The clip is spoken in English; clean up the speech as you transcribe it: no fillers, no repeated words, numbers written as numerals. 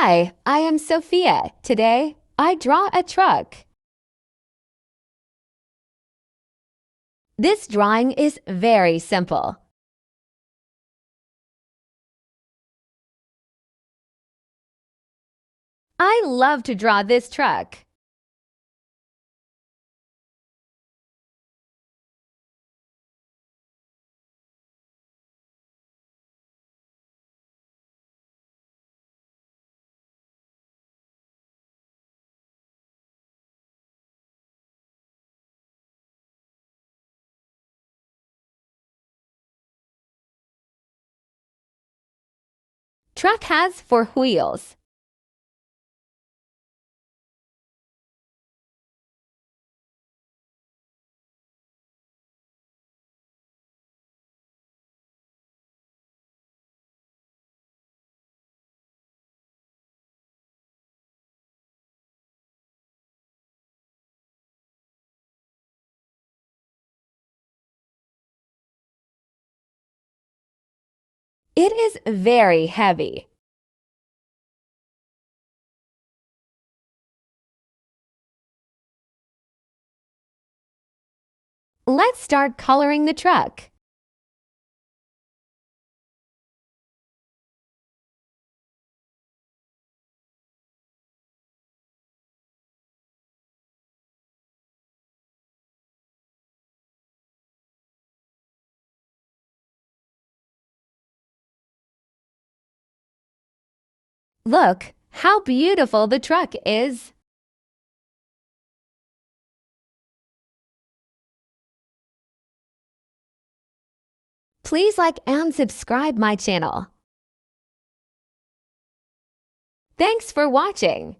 Hi, I am Sophia. Today, I draw a truck. This drawing is very simple. I love to draw this truck. Truck has 4 wheels. It is very heavy. Let's start coloring the truck. Look how beautiful the truck is. Please like and subscribe my channel. Thanks for watching.